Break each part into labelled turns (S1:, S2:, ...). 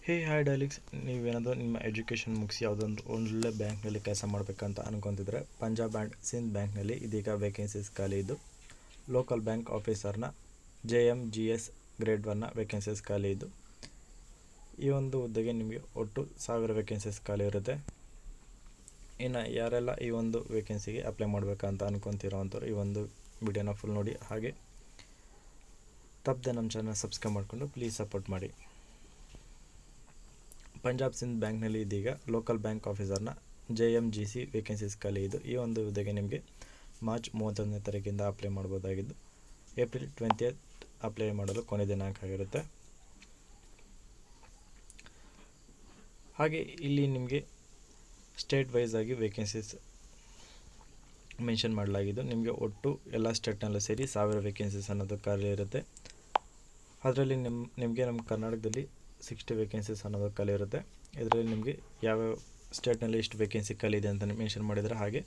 S1: Hi darlings, ನೀವೇನಾದರೂ ನಿಮ್ಮ education ಮುಗಿಸಿ ಯಾವುದೊಂದು ಒಳ್ಳೆ ಬ್ಯಾಂಕ್ನಲ್ಲಿ ಕೆಲಸ ಮಾಡಬೇಕಂತ ಅನ್ಕೊತಿದ್ರೆ ಪಂಜಾಬ್ ಆ್ಯಂಡ್ ಸಿಂಧ್ ಬ್ಯಾಂಕ್ನಲ್ಲಿ ಇದೀಗ ವೇಕೆನ್ಸೀಸ್ ಖಾಲಿ ಇದ್ದು ಲೋಕಲ್ ಬ್ಯಾಂಕ್ ಆಫೀಸರ್ನ JMGS ಗ್ರೇಡ್ 1ನ ವೇಕೆನ್ಸೀಸ್ ಖಾಲಿ ಇದ್ದು ಈ ಒಂದು ಹುದ್ದೆಗೆ ನಿಮಗೆ ಒಟ್ಟು 1000 ವೇಕೆನ್ಸೀಸ್ ಖಾಲಿ ಇರುತ್ತೆ. ಇನ್ನು ಯಾರೆಲ್ಲ ಈ ಒಂದು ವೇಕೆನ್ಸಿಗೆ ಅಪ್ಲೈ ಮಾಡಬೇಕಂತ ಅನ್ಕೊತಿರೋ ಅಂಥವ್ರು ಈ ಒಂದು ವಿಡಿಯೋನ ಫುಲ್ ನೋಡಿ, ಹಾಗೆ ತಪ್ಪದೆ ನಮ್ಮ ಚಾನಲ್ ಸಬ್ಸ್ಕ್ರೈಬ್ ಮಾಡಿಕೊಂಡು ಪ್ಲೀಸ್ ಸಪೋರ್ಟ್ ಮಾಡಿ. ಪಂಜಾಬ್ ಸಿಂಧ್ ಬ್ಯಾಂಕ್ನಲ್ಲಿ ಇದೀಗ ಲೋಕಲ್ ಬ್ಯಾಂಕ್ ಆಫೀಸರ್ನ JMGC ವೇಕೆನ್ಸೀಸ್ ಖಾಲಿ ಇದ್ದು ಈ ಒಂದು ಹುದ್ದೆಗೆ ನಿಮಗೆ ಮಾರ್ಚ್ 31ನೇ ತಾರೀಕಿಂದ ಅಪ್ಲೈ ಮಾಡ್ಬೋದಾಗಿದ್ದು ಏಪ್ರಿಲ್ 20th ಅಪ್ಲೈ ಮಾಡಲು ಕೊನೆ ದಿನಾಂಕ ಆಗಿರುತ್ತೆ. ಹಾಗೆ ಇಲ್ಲಿ ನಿಮಗೆ ಸ್ಟೇಟ್ ವೈಸ್ ಆಗಿ ವೇಕೆನ್ಸೀಸ್ ಮೆನ್ಷನ್ ಮಾಡಲಾಗಿದ್ದು ನಿಮಗೆ ಒಟ್ಟು ಎಲ್ಲ ಸ್ಟೇಟ್ನಲ್ಲೂ ಸೇರಿ 1000 ವೇಕೆನ್ಸೀಸ್ ಅನ್ನೋದು ಖಾಲಿ ಇರುತ್ತೆ. ಅದರಲ್ಲಿ ನಿಮಗೆ ನಮ್ಮ ಕರ್ನಾಟಕದಲ್ಲಿ 60 ವೇಕೆನ್ಸೀಸ್ ಅನ್ನೋದು ಖಾಲಿ ಇರುತ್ತೆ. ಇದರಲ್ಲಿ ನಿಮಗೆ ಯಾವ್ಯಾವ ಸ್ಟೇಟ್ನಲ್ಲಿ ಎಷ್ಟು ವೇಕೆನ್ಸಿ ಖಾಲಿ ಇದೆ ಅಂತ ಮೆನ್ಷನ್ ಮಾಡಿದರೆ, ಹಾಗೆ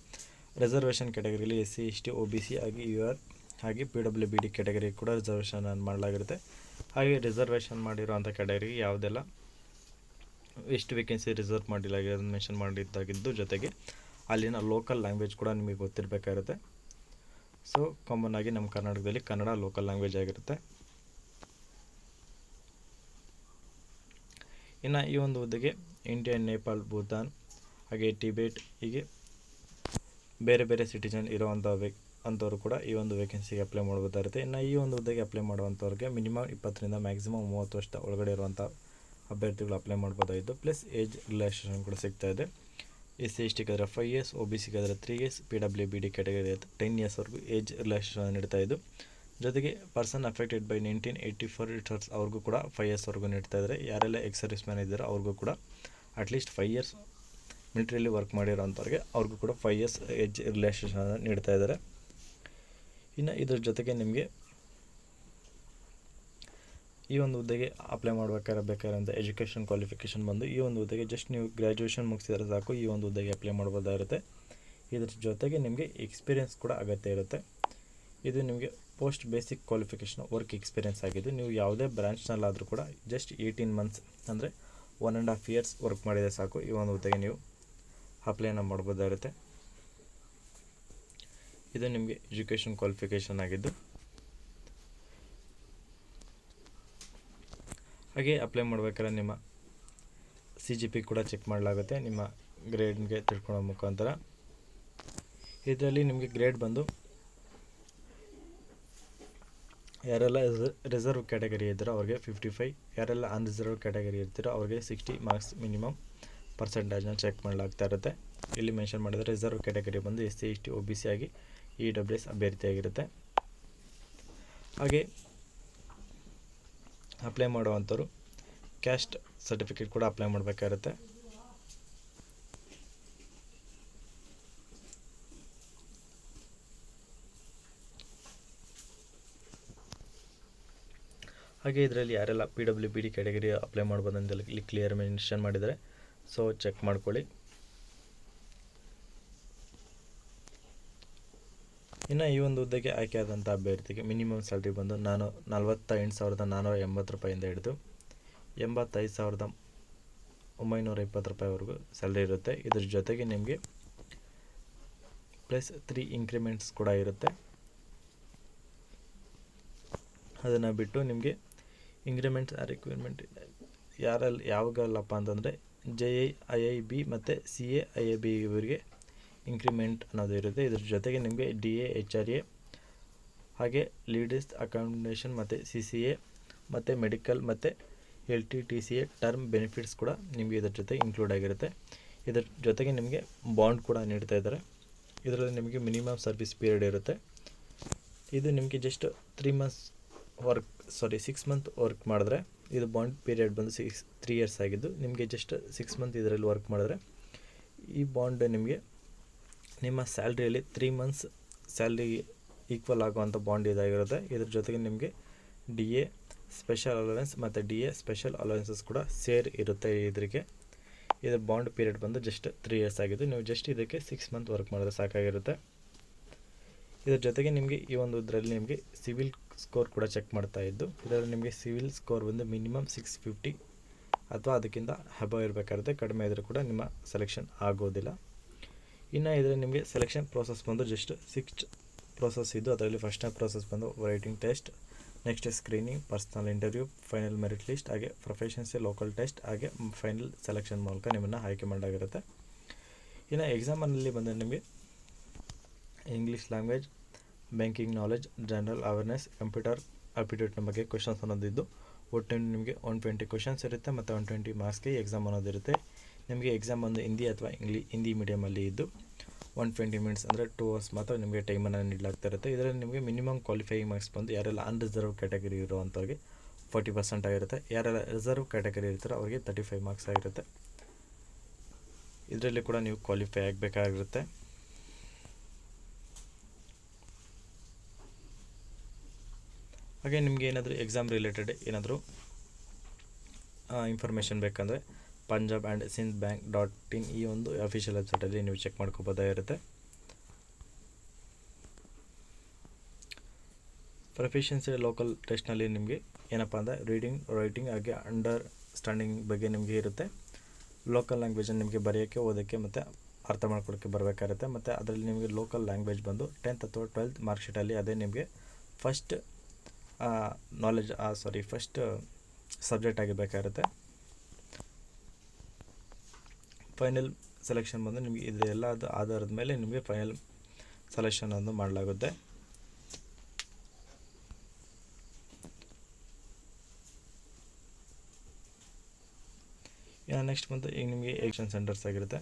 S1: ರಿಸರ್ವೇಷನ್ ಕ್ಯಾಟಗರಿಯಲ್ಲಿ SC ST OBC ಹಾಗೆ UR ಹಾಗೆ PWBD ಕ್ಯಾಟಗರಿ ಕೂಡ ರಿಸರ್ವೇಷನ್ ಮಾಡಲಾಗಿರುತ್ತೆ. ಹಾಗೆ ರಿಸರ್ವೇಷನ್ ಮಾಡಿರೋಂಥ ಕ್ಯಾಟಗರಿಗೆ ಯಾವುದೆಲ್ಲ ಎಷ್ಟು ವೇಕೆನ್ಸಿ ರಿಸರ್ವ್ ಮಾಡಿಲಾಗಿದೆ ಅದನ್ನು ಮೆನ್ಷನ್ ಮಾಡಿದ್ದಾಗಿದ್ದು ಜೊತೆಗೆ ಅಲ್ಲಿನ ಲೋಕಲ್ ಲ್ಯಾಂಗ್ವೇಜ್ ಕೂಡ ನಿಮಗೆ ಗೊತ್ತಿರಬೇಕಾಗಿರುತ್ತೆ. ಸೊ ಕಾಮನ್ ಆಗಿ ನಮ್ಮ ಕರ್ನಾಟಕದಲ್ಲಿ ಕನ್ನಡ ಲೋಕಲ್ ಲ್ಯಾಂಗ್ವೇಜ್ ಆಗಿರುತ್ತೆ. ಇನ್ನು ಈ ಒಂದು ಹುದ್ದೆಗೆ ಇಂಡಿಯಾ, ನೇಪಾಳ್, ಭೂತಾನ್ ಹಾಗೆ ಟಿಬೇಟ್ ಹೀಗೆ ಬೇರೆ ಬೇರೆ ಸಿಟಿಜನ್ ಅಂಥವ್ರು ಕೂಡ ಈ ಒಂದು ವೇಕೆನ್ಸಿಗೆ ಅಪ್ಲೈ ಮಾಡ್ಬೋದಾಗಿರುತ್ತೆ. ಇನ್ನು ಈ ಒಂದು ಹುದ್ದೆಗೆ ಅಪ್ಲೈ ಮಾಡುವಂಥವ್ರಿಗೆ ಮಿನಿಮಮ್ 20ರಿಂದ ಮ್ಯಾಕ್ಸಿಮಮ್ 30 ವರ್ಷದ ಒಳಗಡೆ ಇರುವಂಥ ಅಭ್ಯರ್ಥಿಗಳು ಅಪ್ಲೈ ಮಾಡ್ಬೋದಾಗಿದ್ದು ಪ್ಲಸ್ ಏಜ್ ರಿಲ್ಯಾಕ್ಸೇಷನ್ ಕೂಡ ಸಿಗ್ತಾ ಇದೆ. SC ST ಗಾದರೆ 5 years, OBC ಗಾದರೆ 3 years, PWBD ಕ್ಯಾಟಗರಿ 10 yearsವರೆಗೂ ಏಜ್ ರಿಲ್ಯಾಕ್ಸೇಷನ್ ನೀಡ್ತಾ ಇದ್ದು ಜೊತೆಗೆ ಪರ್ಸನ್ ಅಫೆಕ್ಟೆಡ್ ಬೈ 1984 ರಿಟರ್ನ್ಸ್ ಅವ್ರಿಗೂ ಕೂಡ 5 yearsವರೆಗೂ ನೀಡ್ತಾ ಇದ್ದಾರೆ. ಯಾರೆಲ್ಲ ಎಕ್ಸ್ ಸರ್ವಿಸ್ ಮ್ಯಾನ್ ಇದ್ದಾರೋ ಅವ್ರಿಗೂ ಕೂಡ ಅಟ್ಲೀಸ್ಟ್ 5 years ಮಿಲಿಟ್ರಿಯಲ್ಲಿ ವರ್ಕ್ ಮಾಡಿರೋಂಥವ್ರಿಗೆ ಅವ್ರಿಗೂ ಕೂಡ 5 years ಏಜ್ ರಿಲ್ಯಾಕ್ಸೇಷನ್ ನೀಡ್ತಾ ಇದ್ದಾರೆ. ಇನ್ನು ಇದ್ರ ಜೊತೆಗೆ ನಿಮಗೆ ಈ ಒಂದು ಹುದ್ದೆಗೆ ಅಪ್ಲೈ ಬೇಕಾಗಿರೋಂಥ ಎಜುಕೇಷನ್ ಕ್ವಾಲಿಫಿಕೇಷನ್ ಬಂದು ಈ ಒಂದು ಹುದ್ದೆಗೆ ಜಸ್ಟ್ ನೀವು ಗ್ರ್ಯಾಜುಯೇಷನ್ ಮುಗಿಸಿದ್ರೆ ಸಾಕು, ಈ ಒಂದು ಹುದ್ದೆಗೆ ಅಪ್ಲೈ ಮಾಡ್ಬೋದಾಗಿರುತ್ತೆ. ಇದ್ರ ಜೊತೆಗೆ ನಿಮಗೆ ಎಕ್ಸ್ಪೀರಿಯೆನ್ಸ್ ಕೂಡ ಅಗತ್ಯ ಇರುತ್ತೆ. ಇದು ನಿಮಗೆ post basic qualification work experience ಆಗಿದ್ದು ನೀವು ಯಾವುದೇ ಬ್ರಾಂಚ್ನಲ್ಲಾದರೂ ಕೂಡ ಜಸ್ಟ್ 18 months ಅಂದರೆ 1.5 years ವರ್ಕ್ ಮಾಡಿದರೆ ಸಾಕು, ಈ ಒಂದು ಹುದ್ದೆಗೆ ನೀವು ಅಪ್ಲೈನ ಮಾಡ್ಬೋದಾಗಿರುತ್ತೆ. ಇದು ನಿಮಗೆ ಎಜುಕೇಷನ್ ಕ್ವಾಲಿಫಿಕೇಷನ್ ಆಗಿದ್ದು ಹಾಗೆ ಅಪ್ಲೈ ಮಾಡ್ಬೇಕಾದ್ರೆ ನಿಮ್ಮ CGP ಕೂಡ ಚೆಕ್ ಮಾಡಲಾಗುತ್ತೆ ನಿಮ್ಮ ಗ್ರೇಡ್ಗೆ ತಿಳ್ಕೊಳ್ಳೋ ಮುಖಾಂತರ. ಇದರಲ್ಲಿ ನಿಮಗೆ ಗ್ರೇಡ್ ಬಂದು ಯಾರೆಲ್ಲ ರಿಸರ್ವ್ ಕ್ಯಾಟಗರಿ ಇದ್ದರೂ ಅವ್ರಿಗೆ 55, ಯಾರೆಲ್ಲ ಅನ್ರಿಸರ್ವ್ ಕ್ಯಾಟಗರಿ ಇರ್ತೀರೋ ಅವ್ರಿಗೆ 60 ಮಾರ್ಕ್ಸ್ ಮಿನಿಮಮ್ ಪರ್ಸೆಂಟೇಜ್ನ ಚೆಕ್ ಮಾಡಲಾಗ್ತಾ ಇರುತ್ತೆ. ಇಲ್ಲಿ ಮೆನ್ಷನ್ ಮಾಡಿದರೆ ರಿಸರ್ವ್ ಕ್ಯಾಟಗರಿ ಬಂದು SC ST OBC ಆಗಿ EWS ಅಭ್ಯರ್ಥಿಯಾಗಿರುತ್ತೆ. ಹಾಗೆ ಅಪ್ಲೈ ಮಾಡುವಂಥವ್ರು ಕ್ಯಾಸ್ಟ್ ಸರ್ಟಿಫಿಕೇಟ್ ಕೂಡ ಅಪ್ಲೈ ಮಾಡಬೇಕಾಗಿರುತ್ತೆ. ಹಾಗೆ ಇದರಲ್ಲಿ ಯಾರೆಲ್ಲ PWBD ಕ್ಯಾಟಗರಿ ಅಪ್ಲೈ ಮಾಡ್ಬೋದು ಅಂತ ಇಲ್ಲಿ ಕ್ಲಿಯರ್ ಮೆನ್ಷನ್ ಮಾಡಿದ್ದಾರೆ, ಸೊ ಚೆಕ್ ಮಾಡ್ಕೊಳ್ಳಿ. ಇನ್ನು ಈ ಒಂದು ಹುದ್ದೆಗೆ ಆಯ್ಕೆಯಾದಂಥ ಅಭ್ಯರ್ಥಿಗೆ ಮಿನಿಮಮ್ ಸ್ಯಾಲ್ರಿ ಬಂದು 48,480 ರೂಪಾಯಿಂದ ಹಿಡಿದು 85,920 ರೂಪಾಯಿವರೆಗೂ ಸ್ಯಾಲ್ರಿ ಇರುತ್ತೆ. ಇದ್ರ ಜೊತೆಗೆ ನಿಮಗೆ ಪ್ಲಸ್ 3 ಇಂಕ್ರಿಮೆಂಟ್ಸ್ ಕೂಡ ಇರುತ್ತೆ. ಅದನ್ನು ಬಿಟ್ಟು ನಿಮಗೆ ಇಂಕ್ರಿಮೆಂಟ್ಸ್ ರಿಕ್ವೈರ್ಮೆಂಟ್ ಯಾವಾಗಲ್ಲಪ್ಪ ಅಂತಂದರೆ JIIB ಮತ್ತು CAIIB ಇವರಿಗೆ ಇಂಕ್ರಿಮೆಂಟ್ ಅನ್ನೋದು ಇರುತ್ತೆ. ಇದ್ರ ಜೊತೆಗೆ ನಿಮಗೆ DA HRA ಹಾಗೆ ಲೀಡರ್ಸ್ ಅಕಾಮಿಡೇಷನ್ ಮತ್ತು CCA ಮತ್ತು ಮೆಡಿಕಲ್ ಮತ್ತು LTTCA ಟರ್ಮ್ ಬೆನಿಫಿಟ್ಸ್ ಕೂಡ ನಿಮಗೆ ಇದ್ರ ಜೊತೆ ಇನ್ಕ್ಲೂಡ್ ಆಗಿರುತ್ತೆ. ಇದ್ರ ಜೊತೆಗೆ ನಿಮಗೆ ಬಾಂಡ್ ಕೂಡ ನೀಡ್ತಾ ಇದ್ದಾರೆ. ಇದರಲ್ಲಿ ನಿಮಗೆ ಮಿನಿಮಮ್ ಸರ್ವಿಸ್ ಪೀರಿಯಡ್ ಇರುತ್ತೆ. ಇದು ನಿಮಗೆ ಜಸ್ಟ್ 6 month ವರ್ಕ್ ಮಾಡಿದ್ರೆ ಇದು ಬಾಂಡ್ ಪೀರಿಯಡ್ ಬಂದು 3 years ಆಗಿದ್ದು ನಿಮಗೆ ಜಸ್ಟ್ 6 month ಇದರಲ್ಲಿ ವರ್ಕ್ ಮಾಡಿದ್ರೆ ಈ ಬಾಂಡ್ ನಿಮಗೆ ನಿಮ್ಮ ಸ್ಯಾಲ್ರಿಯಲ್ಲಿ 3 months ಸ್ಯಾಲ್ರಿ ಈಕ್ವಲ್ ಆಗುವಂಥ ಬಾಂಡ್ ಇದಾಗಿರುತ್ತೆ. ಇದ್ರ ಜೊತೆಗೆ ನಿಮಗೆ DA ಸ್ಪೆಷಲ್ ಅಲವೆನ್ಸ್ ಮತ್ತು DA ಸ್ಪೆಷಲ್ ಅಲವೆನ್ಸಸ್ ಕೂಡ ಇರುತ್ತೆ. ಇದ್ರ ಬಾಂಡ್ ಪೀರಿಯಡ್ ಬಂದು ಜಸ್ಟ್ 3 years ಆಗಿದ್ದು ನೀವು ಜಸ್ಟ್ ಇದಕ್ಕೆ 6 month ವರ್ಕ್ ಮಾಡಿದ್ರೆ ಸಾಕಾಗಿರುತ್ತೆ. ಇದ್ರ ಜೊತೆಗೆ ನಿಮಗೆ ಈ ಒಂದು ಇದರಲ್ಲಿ ನಿಮಗೆ ಸಿವಿಲ್ ಸ್ಕೋರ್ ಕೂಡ ಚೆಕ್ ಮಾಡ್ತಾ ಇದ್ದು ಇದರಲ್ಲಿ ನಿಮಗೆ ಸಿವಿಲ್ ಸ್ಕೋರ್ ಬಂದು ಮಿನಿಮಮ್ 650 ಅಥವಾ ಅದಕ್ಕಿಂತ ಅಬವ್ ಇರಬೇಕಾಗುತ್ತೆ. ಕಡಿಮೆ ಇದ್ದರೂ ಕೂಡ ನಿಮ್ಮ ಸೆಲೆಕ್ಷನ್ ಆಗೋದಿಲ್ಲ. ಇನ್ನು ಇದರಲ್ಲಿ ನಿಮಗೆ ಸೆಲೆಕ್ಷನ್ ಪ್ರೋಸೆಸ್ ಬಂದು ಜಸ್ಟ್ 6 ಪ್ರೋಸೆಸ್ ಇದ್ದು, ಅದರಲ್ಲಿ ಫಸ್ಟ್ನೇ ಪ್ರೋಸೆಸ್ ಬಂದು writing test, next screening, personal interview, final merit list, ಹಾಗೆ ಪ್ರೊಫೆಷನ್ಸಿ ಲೋಕಲ್ ಟೆಸ್ಟ್, ಹಾಗೆ ಫೈನಲ್ ಸೆಲೆಕ್ಷನ್ ಮೂಲಕ ನಿಮ್ಮನ್ನು ಆಯ್ಕೆ ಮಾಡಲಾಗಿರುತ್ತೆ. ಇನ್ನು ಎಕ್ಸಾಮಲ್ಲಿ ಬಂದರೆ ನಿಮಗೆ English language, banking knowledge, general awareness, computer ಆಪ್ಟಿಟ್ಯೂಡ್ನ ಬಗ್ಗೆ ಕ್ವಶನ್ಸ್ ಅನ್ನೋದಿದ್ದು, ಒಟ್ಟು ನಿಮಗೆ 120 ಕ್ವಶನ್ಸ್ ಇರುತ್ತೆ ಮತ್ತು 120 ಮಾರ್ಕ್ಸ್ಗೆ ಎಕ್ಸಾಮ್ ಅನ್ನೋದಿರುತ್ತೆ. ನಿಮಗೆ ಎಕ್ಸಾಮ್ ಒಂದು ಹಿಂದಿ ಅಥವಾ ಹಿಂದಿ ಮೀಡಿಯಮಲ್ಲಿ ಇದ್ದು 120 ಮಿನಿಟ್ಸ್ ಅಂದರೆ 2 ಅವರ್ಸ್ ಮಾತ್ರ ನಿಮಗೆ ಟೈಮನ್ನು ನೀಡಲಾಗ್ತಾ ಇರುತ್ತೆ. ಇದರಲ್ಲಿ ನಿಮಗೆ ಮಿನಿಮಮ್ ಕ್ವಾಲಿಫೈಯಿಂಗ್ ಮಾರ್ಕ್ಸ್ ಬಂದು ಯಾರೆಲ್ಲ ಅನ್ರಿಸರ್ವ್ ಕ್ಯಾಟಗರಿ ಇರುವಂಥವ್ರಿಗೆ 40% ಆಗಿರುತ್ತೆ. ಯಾರೆಲ್ಲ ರಿಸರ್ವ್ ಕ್ಯಾಟಗರಿ ಇರ್ತಾರೋ ಅವರಿಗೆ 35 ಮಾರ್ಕ್ಸ್ ಆಗಿರುತ್ತೆ. ಇದರಲ್ಲಿ ಕೂಡ ನೀವು ಕ್ವಾಲಿಫೈ ಆಗಬೇಕಾಗಿರುತ್ತೆ. ಹಾಗೆ ನಿಮಗೆ ಏನಾದರೂ ಎಕ್ಸಾಮ್ ರಿಲೇಟೆಡ್ ಏನಾದರೂ ಇನ್ಫಾರ್ಮೇಷನ್ ಬೇಕಂದರೆ ಪಂಜಾಬ್ ಆ್ಯಂಡ್ ಸಿಂಧ್ ಬ್ಯಾಂಕ್.in ಈ ಒಂದು ಅಫಿಷಿಯಲ್ ವೆಬ್ಸೈಟಲ್ಲಿ ನೀವು ಚೆಕ್ ಮಾಡ್ಕೋಬೋದಾಗಿರುತ್ತೆ. ಪ್ರೊಫಿಷಿಯನ್ಸಿ ಲೋಕಲ್ ಟೆಸ್ಟ್ನಲ್ಲಿ ನಿಮಗೆ ಏನಪ್ಪ ಅಂದರೆ ರೀಡಿಂಗ್, ರೈಟಿಂಗ್ ಹಾಗೆ ಅಂಡರ್ಸ್ಟ್ಯಾಂಡಿಂಗ್ ಬಗ್ಗೆ ನಿಮಗೆ ಇರುತ್ತೆ. ಲೋಕಲ್ ಲ್ಯಾಂಗ್ವೇಜನ್ನು ನಿಮಗೆ ಬರೆಯೋಕ್ಕೆ, ಓದೋಕ್ಕೆ ಮತ್ತು ಅರ್ಥ ಮಾಡ್ಕೊಳ್ಳೋಕ್ಕೆ ಬರಬೇಕಾಗುತ್ತೆ. ಮತ್ತು ಅದರಲ್ಲಿ ನಿಮಗೆ ಲೋಕಲ್ ಲ್ಯಾಂಗ್ವೇಜ್ ಬಂದು 10th ಅಥವಾ 12th ಮಾರ್ಕ್ಶೀಟಲ್ಲಿ ಅದೇ ನಿಮಗೆ ಫಸ್ಟ್ ಫಸ್ಟ್ ಸಬ್ಜೆಕ್ಟ್ ಆಗಿರಬೇಕಾಗುತ್ತೆ. ಫೈನಲ್ ಸೆಲೆಕ್ಷನ್ ಬಂದು ನಿಮಗೆ ಇದೆಲ್ಲ ಆಧಾರದ ಮೇಲೆ ನಿಮಗೆ ಫೈನಲ್ ಸೆಲೆಕ್ಷನ್ ಅನ್ನು ಮಾಡಲಾಗುತ್ತೆ. ಇನ್ನು ನೆಕ್ಸ್ಟ್ ಬಂದು ಈಗ ನಿಮಗೆ ಎಕ್ಸಾಮ್ ಸೆಂಟರ್ಸ್ ಆಗಿರುತ್ತೆ.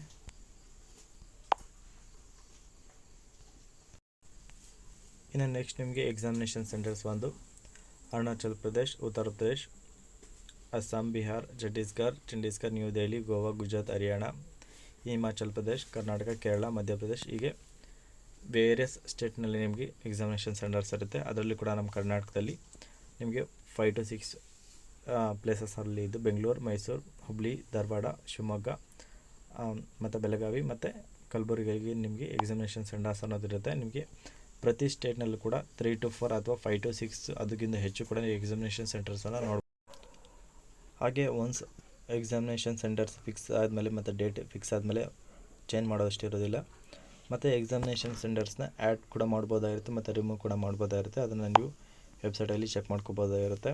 S1: ಇನ್ನು ನೆಕ್ಸ್ಟ್ ನಿಮಗೆ ಎಕ್ಸಾಮಿನೇಷನ್ ಸೆಂಟರ್ಸ್ ಬಂದು ಅರುಣಾಚಲ್ ಪ್ರದೇಶ್, ಉತ್ತರ ಪ್ರದೇಶ್, ಅಸ್ಸಾಂ, ಬಿಹಾರ್, ಛತ್ತೀಸ್ಗಢ, ನ್ಯೂ ದೆಹಲಿ, ಗೋವಾ, ಗುಜರಾತ್, ಹರಿಯಾಣ, ಹಿಮಾಚಲ್ ಪ್ರದೇಶ್, ಕರ್ನಾಟಕ, ಕೇರಳ, ಮಧ್ಯಪ್ರದೇಶ್, ಹೀಗೆ ವೇರಿಯಸ್ ಸ್ಟೇಟ್ನಲ್ಲಿ ನಿಮಗೆ ಎಕ್ಸಾಮಿನೇಷನ್ ಸೆಂಟರ್ಸ್ ಇರುತ್ತೆ. ಅದರಲ್ಲಿ ಕೂಡ ನಮ್ಮ ಕರ್ನಾಟಕದಲ್ಲಿ ನಿಮಗೆ 5 to 6 ಪ್ಲೇಸಸಲ್ಲಿ ಇದ್ದು ಬೆಂಗಳೂರು, ಮೈಸೂರು, ಹುಬ್ಳಿ, ಧಾರವಾಡ, ಶಿವಮೊಗ್ಗ ಮತ್ತು ಬೆಳಗಾವಿ ಮತ್ತು ಕಲಬುರಗಿಗೆ ನಿಮಗೆ ಎಕ್ಸಾಮಿನೇಷನ್ ಸೆಂಟರ್ಸ್ ಅನ್ನೋದಿರುತ್ತೆ. ನಿಮಗೆ ಪ್ರತಿ ಸ್ಟೇಟ್ನಲ್ಲೂ ಕೂಡ 3 to 4 ಅಥವಾ 5 to 6 ಅದಕ್ಕಿಂತ ಹೆಚ್ಚು ಕೂಡ ಎಕ್ಸಾಮಿನೇಷನ್ ಸೆಂಟರ್ಸನ್ನು ನೋಡ್ಬೋದು. ಹಾಗೆ ಒನ್ಸ್ ಎಕ್ಸಾಮಿನೇಷನ್ ಸೆಂಟರ್ಸ್ ಫಿಕ್ಸ್ ಆದಮೇಲೆ ಮತ್ತು ಡೇಟ್ ಫಿಕ್ಸ್ ಆದಮೇಲೆ ಚೇಂಜ್ ಮಾಡೋದಷ್ಟು ಇರೋದಿಲ್ಲ. ಮತ್ತು ಎಕ್ಸಾಮಿನೇಷನ್ ಸೆಂಟರ್ಸ್ನ ಆ್ಯಡ್ ಕೂಡ ಮಾಡ್ಬೋದಾಗಿರುತ್ತೆ ಮತ್ತು ರಿಮೂವ್ ಕೂಡ ಮಾಡ್ಬೋದಾಗಿರುತ್ತೆ. ಅದನ್ನು ನೀವು ವೆಬ್ಸೈಟಲ್ಲಿ ಚೆಕ್ ಮಾಡ್ಕೋಬೋದಾಗಿರುತ್ತೆ.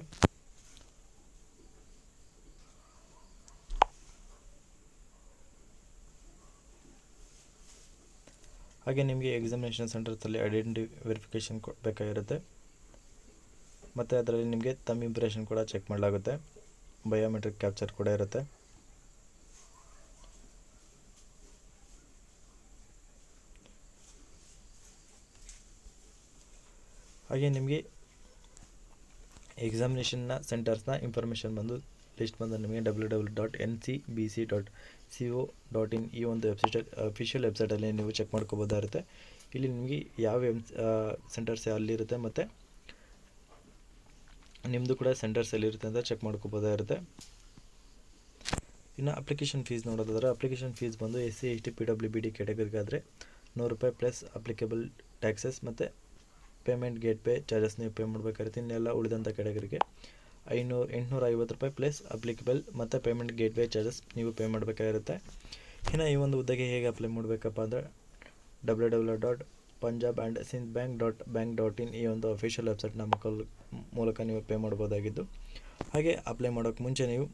S1: ಹಾಗೆ ನಿಮಗೆ ಎಕ್ಸಾಮಿನೇಷನ್ ಸೆಂಟರ್ಸಲ್ಲಿ ಐಡೆಂಟಿಟಿ ವೆರಿಫಿಕೇಷನ್ ಬೇಕಾಗಿರುತ್ತೆ. ಮತ್ತು ಅದರಲ್ಲಿ ನಿಮಗೆ ತಮ್ಮ ಇಂಪ್ರೆಷನ್ ಕೂಡ ಚೆಕ್ ಮಾಡಲಾಗುತ್ತೆ. ಬಯೋಮೆಟ್ರಿಕ್ ಕ್ಯಾಪ್ಚರ್ ಕೂಡ ಇರುತ್ತೆ. ಹಾಗೆ ನಿಮಗೆ ಎಕ್ಸಾಮಿನೇಷನ್ನ ಸೆಂಟರ್ಸ್ನ ಇನ್ಫಾರ್ಮೇಷನ್ ಬಂದು ಲಿಸ್ಟ್ ಬಂದು ನಿಮಗೆ www.ncbc.co.in ಈ ಒಂದು ಅಫಿಷಿಯಲ್ ವೆಬ್ಸೈಟಲ್ಲಿ ನೀವು ಚೆಕ್ ಮಾಡ್ಕೋಬೋದಾಗಿರುತ್ತೆ. ಇಲ್ಲಿ ನಿಮಗೆ ಯಾವ ಸೆಂಟರ್ಸ್ ಅಲ್ಲಿರುತ್ತೆ ಮತ್ತು ನಿಮ್ಮದು ಕೂಡ ಸೆಂಟರ್ಸ್ ಎಲ್ಲಿರುತ್ತೆ ಅಂತ ಚೆಕ್ ಮಾಡ್ಕೋಬೋದಾಗಿರುತ್ತೆ. ಇನ್ನು ಅಪ್ಲಿಕೇಶನ್ ಫೀಸ್ ನೋಡೋದಾದರೆ ಅಪ್ಲಿಕೇಶನ್ ಫೀಸ್ ಬಂದು SC ST PWBD ಕ್ಯಾಟಗರಿಗಾದರೆ ₹100 plus applicable taxes ಮತ್ತು ಪೇಮೆಂಟ್ ಗೇಟ್ವೇ ಚಾರ್ಜಸ್ ನೀವು ಪೇ ಮಾಡಬೇಕಾಗುತ್ತೆ. ಇನ್ನೆಲ್ಲ ಉಳಿದಂಥ ಕ್ಯಾಟಗರಿಗೆ ₹850 ಪ್ಲಸ್ ಅಪ್ಲಿಕೇಬಲ್ ಮತ್ತು ಪೇಮೆಂಟ್ ಗೇಟ್ವೇ ಚಾರ್ಜಸ್ ನೀವು ಪೇ ಮಾಡಬೇಕಾಗಿರುತ್ತೆ. ಇನ್ನು ಈ ಒಂದು ಹುದ್ದೆಗೆ ಹೇಗೆ ಅಪ್ಲೈ ಮಾಡಬೇಕಪ್ಪ ಅಂದರೆ www.punjabandsinthbank.in ಈ ಒಂದು ಅಫಿಷಿಯಲ್ ವೆಬ್ಸೈಟ್ನ ಮೂಲಕ ನೀವು ಪೇ ಮಾಡ್ಬೋದಾಗಿದ್ದು, ಹಾಗೆ ಅಪ್ಲೈ ಮಾಡೋಕ್ಕೆ ಮುಂಚೆ ನೀವು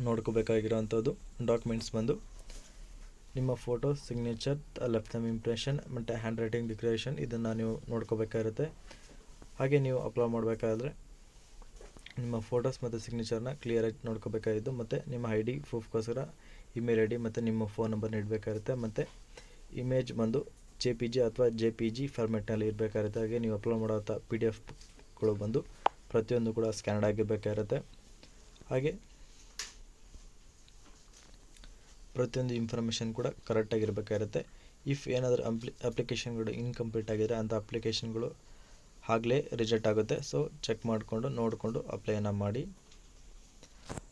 S1: ನೋಡ್ಕೋಬೇಕಾಗಿರೋವಂಥದ್ದು ಡಾಕ್ಯುಮೆಂಟ್ಸ್ ಬಂದು ನಿಮ್ಮ photo, signature, left thumb impression ಮತ್ತು ಹ್ಯಾಂಡ್ ರೈಟಿಂಗ್ ಡಿಕ್ಲರೇಷನ್ ಇದನ್ನು ನೀವು ನೋಡ್ಕೋಬೇಕಾಗಿರುತ್ತೆ. ಹಾಗೆ ನೀವು ಅಪ್ಲೈ ಮಾಡಬೇಕಾದ್ರೆ ನಿಮ್ಮ ಫೋಟೋಸ್ ಮತ್ತು ಸಿಗ್ನೇಚರ್ನ ಕ್ಲಿಯರಾಗಿ ನೋಡ್ಕೋಬೇಕಾಗಿದ್ದು ಮತ್ತು ನಿಮ್ಮ ID ಪ್ರೂಫ್ಗೋಸ್ಕರ ಇಮೇಲ್ ID ಮತ್ತು ನಿಮ್ಮ ಫೋನ್ ನಂಬರ್ ನೀಡಬೇಕಾಗುತ್ತೆ. ಮತ್ತು ಇಮೇಜ್ ಬಂದು JPG ಅಥವಾ JPG ಫಾರ್ಮೆಟ್ನಲ್ಲಿ ಇರಬೇಕಾಗುತ್ತೆ. ಹಾಗೆ ನೀವು ಅಪ್ಲೋಡ್ ಮಾಡೋವಂಥ PDF ಬಂದು ಪ್ರತಿಯೊಂದು ಕೂಡ ಸ್ಕ್ಯಾನ್ಡ್ ಆಗಿರಬೇಕಾಗಿರುತ್ತೆ. ಹಾಗೆ ಪ್ರತಿಯೊಂದು ಇನ್ಫಾರ್ಮೇಷನ್ ಕೂಡ ಕರೆಕ್ಟಾಗಿರಬೇಕಾಗಿರುತ್ತೆ. ಇಫ್ ಏನಾದರೂ ಅಪ್ಲಿಕೇಶನ್ಗಳು ಇನ್ಕಂಪ್ಲೀಟ್ ಆಗಿದರೆ ಅಂಥ ಅಪ್ಲಿಕೇಶನ್ಗಳು ಆಗಲೇ ರಿಜೆಕ್ಟ್ ಆಗುತ್ತೆ. ಸೊ ಚೆಕ್ ಮಾಡಿಕೊಂಡು ನೋಡಿಕೊಂಡು ಅಪ್ಲೈಯನ್ನು ಮಾಡಿ.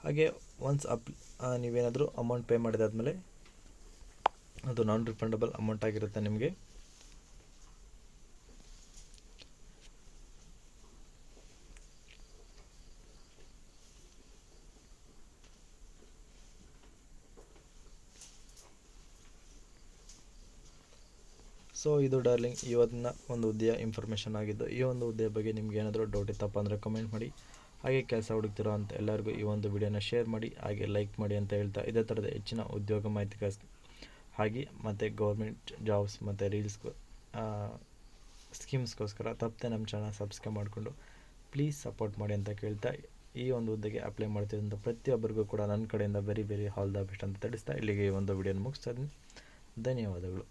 S1: ಹಾಗೆ ಒನ್ಸ್ ನೀವೇನಾದರೂ ಅಮೌಂಟ್ ಪೇ ಮಾಡಿದಾದ್ಮೇಲೆ ಅದು ನಾನ್ ರಿಫಂಡಬಲ್ ಅಮೌಂಟ್ ಆಗಿರುತ್ತೆ ನಿಮಗೆ. ಸೊ ಇದು ಡಾರ್ಲಿಂಗ್ ಇವತ್ತಿನ ಒಂದು ಹುದ್ದೆಯ ಇನ್ಫಾರ್ಮೇಷನ್ ಆಗಿದ್ದು. ಈ ಒಂದು ಹುದ್ದೆಯ ಬಗ್ಗೆ ನಿಮ್ಗೆ ಏನಾದರೂ ಡೌಟ್ ಇತ್ತಪ್ಪ ಅಂದರೆ ಕಮೆಂಟ್ ಮಾಡಿ. ಹಾಗೆ ಕೆಲಸ ಹುಡುಕ್ತಿರೋ ಅಂತ ಎಲ್ಲರಿಗೂ ಈ ಒಂದು ವಿಡಿಯೋನ ಶೇರ್ ಮಾಡಿ, ಹಾಗೆ ಲೈಕ್ ಮಾಡಿ ಅಂತ ಹೇಳ್ತಾ, ಇದೇ ಥರದ ಹೆಚ್ಚಿನ ಉದ್ಯೋಗ ಮಾಹಿತಿ ಹಾಗೆ ಮತ್ತು ಗೌರ್ಮೆಂಟ್ ಜಾಬ್ಸ್ ಮತ್ತು ರೀಲ್ಸ್ ಸ್ಕೀಮ್ಸ್ಗೋಸ್ಕರ ತಪ್ಪದೆ ನಮ್ಮ ಚಾನಲ್ ಸಬ್ಸ್ಕ್ರೈಬ್ ಮಾಡಿಕೊಂಡು ಪ್ಲೀಸ್ ಸಪೋರ್ಟ್ ಮಾಡಿ ಅಂತ ಕೇಳ್ತಾ, ಈ ಒಂದು ಹುದ್ದೆಗೆ ಅಪ್ಲೈ ಮಾಡ್ತಿದ್ದಂಥ ಪ್ರತಿಯೊಬ್ಬರಿಗೂ ಕೂಡ ನನ್ನ ಕಡೆಯಿಂದ very very all the best ಅಂತ ತಿಳಿಸ್ತಾ ಇಲ್ಲಿಗೆ ಈ ಒಂದು ವಿಡಿಯೋನ ಮುಗಿಸ್ತಾ ಇದ್ದೀನಿ. ಧನ್ಯವಾದಗಳು.